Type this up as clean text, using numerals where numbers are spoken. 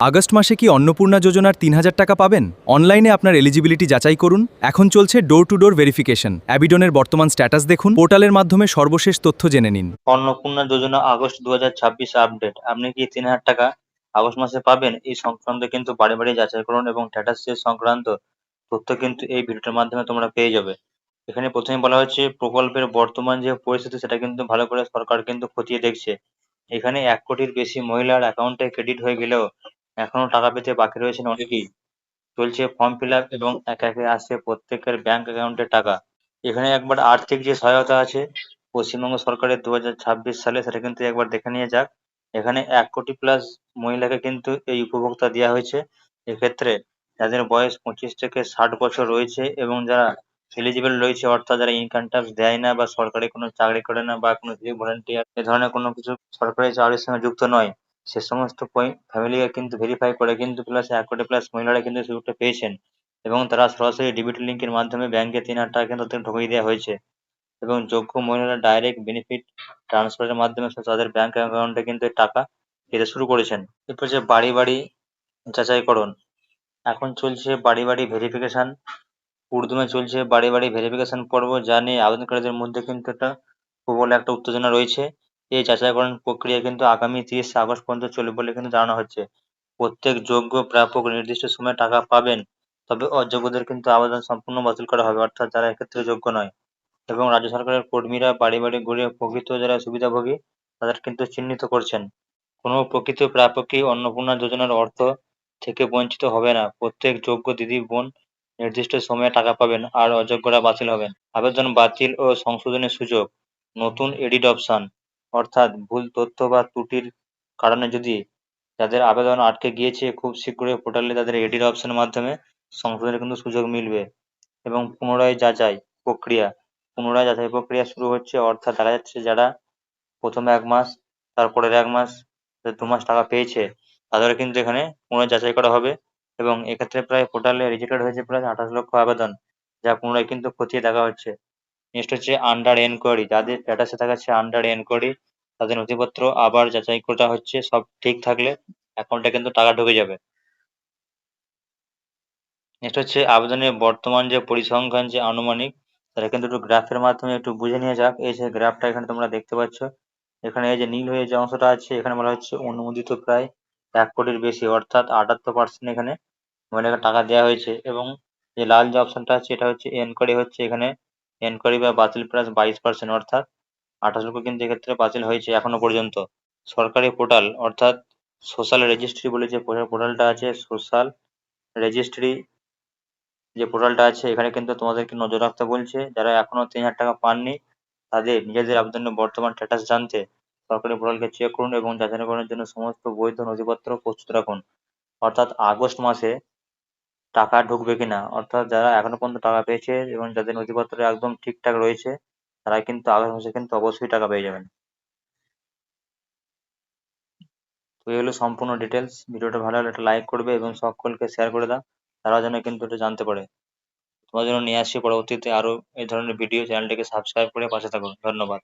August মাসে কি অন্নপূর্ণা যোজনার ৩,০০০ টাকা পাবেন? অনলাইনে আপনার এলিজিবিলিটি যাচাই করুন। এখন চলছে ডোর টু ডোর ভেরিফিকেশন। অ্যাবিডনের বর্তমান স্ট্যাটাস দেখুন, পোর্টালের মাধ্যমে সর্বশেষ তথ্য জেনে নিন। অন্নপূর্ণা যোজনা আগস্ট ২০২৬ আপডেট। আপনি কি ৩,০০০ টাকা আগস্ট মাসে পাবেন? এই সংক্রান্ত কিন্তু বাড়ি বাড়ি যাচাই করুন এবং স্ট্যাটাস সংক্রান্ত তথ্য কিন্তু এই ভিডিওটার মাধ্যমে তোমরা পেয়ে যাবে। এখানে প্রথমে বলা হচ্ছে প্রকল্পের বর্তমান যে পরিস্থিতি সেটা কিন্তু ভালো করে সরকার কিন্তু খতিয়ে দেখছে। এখানে ১ কোটির বেশি মহিলার অ্যাকাউন্টে ক্রেডিট হয়ে গেলেও এখনো টাকা পেতে বাকি রয়েছেন অনেকেই। চলছে ফর্ম ফিল আপ এবং একে একে আসছে প্রত্যেকের ব্যাংক অ্যাকাউন্টে টাকা। এখানে একবার আর্থিক যে সহায়তা আছে পশ্চিমবঙ্গ সরকারের ২০২৬ সালে, সেটা কিন্তু একবার দেখে নিয়ে যাক। এখানে ১ কোটি প্লাস মহিলাকে কিন্তু এই উপভোক্তা দেওয়া হয়েছে। এক্ষেত্রে যাদের বয়স ২৫ থেকে ৬০ বছর রয়েছে এবং যারা এলিজিবল রয়েছে, অর্থাৎ যারা ইনকাম ট্যাক্স দেয় না বা সরকারি কোনো চাকরি করে না বা কোনো ভলান্টিয়ার এ ধরনের কোনো কিছু সরকারি চাকরির সঙ্গে যুক্ত নয়, সে সমস্ত ফ্যামিলিকে কিন্তু ভেরিফাই করে কিন্তু প্লাস ১ কোটি প্লাস মহিলারা কিন্তু সুযোগটা পেয়েছেন এবং তারা সরাসরি ডিবিটি লিঙ্কের মাধ্যমে ব্যাংকে ৩,০০০ টাকা কিন্তু তাদের ঢুকিয়ে দেওয়া হয়েছে এবং যোগ্য মহিলারা ডাইরেক্ট বেনিফিট ট্রান্সফারের মাধ্যমে তাদের ব্যাংক অ্যাকাউন্টে কিন্তু এই টাকা পেতে শুরু করেছেন। এরপর যে বাড়ি বাড়ি যাচাইকরণ, এখন চলছে বাড়ি বাড়ি ভেরিফিকেশন। ঊর্ধ্বমে চলছে বাড়ি বাড়ি ভেরিফিকেশন পর্ব, যা নিয়ে আবেদনকারীদের মধ্যে কিন্তু প্রবল একটা উত্তেজনা রয়েছে। এই যাচাইকরণ প্রক্রিয়া কিন্তু আগামী ৩০ আগস্ট পর্যন্ত চলবে বলে কিন্তু জানানো হচ্ছে। প্রত্যেক যোগ্য প্রাপক নির্দিষ্ট সময়ে টাকা পাবেন, তবে অযোগ্যদের কিন্তু আবেদন সম্পূর্ণ বাতিল করা হবে, অর্থাৎ যারা এক্ষেত্রে যোগ্য নয়। এবং রাজ্য সরকারের কর্মীরা বাড়ি বাড়ি ঘুরে প্রকৃত যারা সুবিধাভোগী তাদের কিন্তু চিহ্নিত করছেন। কোনো প্রকৃত প্রাপকই অন্নপূর্ণা যোজনার অর্থ থেকে বঞ্চিত হবে না। প্রত্যেক যোগ্য দিদি বোন নির্দিষ্ট সময়ে টাকা পাবেন আর অযোগ্যরা বাতিল হবেন। আবেদন বাতিল ও সংশোধনের সুযোগ, নতুন এডিট অপশন, অর্থাৎ ভুল তথ্য বা ত্রুটির কারণে যদি যাদের আবেদন আটকে গিয়েছে, খুব শীঘ্রই পোর্টালে তাদের এডিট অপশনের মাধ্যমে সংশোধনের কিন্তু সুযোগ মিলবে। এবং পুনরায় যাচাই প্রক্রিয়া শুরু হচ্ছে, অর্থাৎ দেখা যাচ্ছে যারা প্রথম ১ মাস, তারপরের ১ মাস, ২ মাস টাকা পেয়েছে তাদের কিন্তু এখানে পুনরায় যাচাই করা হবে এবং এক্ষেত্রে প্রায় পোর্টালে রিজেক্টেড হয়েছে প্রায় ২৮ লক্ষ আবেদন, যা পুনরায় কিন্তু খতিয়ে দেখা হচ্ছে। নেক্সট হচ্ছে আন্ডার এনকোয়ারি, যাদের স্ট্যাটাসে দেখাচ্ছে আন্ডার এনকোয়ারি তাদের নথিপত্র আবার যাচাই করা হচ্ছে, সব ঠিক থাকলে অ্যাকাউন্টে কিন্তু টাকা ঢুকে যাবে। নেক্সট হচ্ছে আবেদনের বর্তমান যে পরিসংখ্যান যে আনুমানিক, সেটা কিন্তু একটু গ্রাফের মাধ্যমে একটু বুঝে নিয়ে যাক। এই যে গ্রাফটা এখানে তোমরা দেখতে পাচ্ছ, এখানে এই যে নীল হয়ে যে অংশটা আছে এখানে বলা হচ্ছে অনুমোদিত প্রায় ১ কোটির বেশি, অর্থাৎ ৭৮% এখানে মহিলাকে টাকা দেওয়া হয়েছে। এবং যে লাল যে অপশনটা আছে এটা হচ্ছে এনকোয়ারি, হচ্ছে এখানে এনকোয়ারি বা বাতিল প্লাস 22%, অর্থাৎ ২৮ লক্ষ কিন্তু এক্ষেত্রে বাতিল হয়েছে এখনো পর্যন্ত। সরকারি পোর্টাল অর্থাৎ সোশ্যাল রেজিস্ট্রি বলে যে পোর্টালটা আছে, সোশ্যাল রেজিস্ট্রি যে পোর্টালটা আছে, এখানে কিন্তু তোমাদেরকে নজর রাখতে বলছে। যারা এখনো ৩,০০০ টাকা পাননি তাদের নিজেদের আবেদনের বর্তমান স্ট্যাটাস জানতে সরকারি পোর্টালকে চেক করুন এবং যাচাইকরণের জন্য সমস্ত বৈধ নথিপত্র প্রস্তুত রাখুন। অর্থাৎ আগস্ট মাসে টাকা ঢুকবে কিনা, অর্থাৎ যারা এখনো পর্যন্ত টাকা পেয়েছে এবং যাদের নথিপত্র একদম ঠিকঠাক রয়েছে তারা কিন্তু আগস্ট মাসে কিন্তু অবশ্যই টাকা পেয়ে যাবেন। তো এই হলো সম্পূর্ণ ডিটেলস। ভিডিওটা ভালো হলে একটা লাইক করবে এবং সকলকে শেয়ার করে দাও, তারা যেন কিন্তু এটা জানতে পারে। তোমার জন্য নিয়ে আসছি পরবর্তীতে আরো এই ধরনের ভিডিও। চ্যানেলটিকে সাবস্ক্রাইব করে পাশে থাকুন। ধন্যবাদ।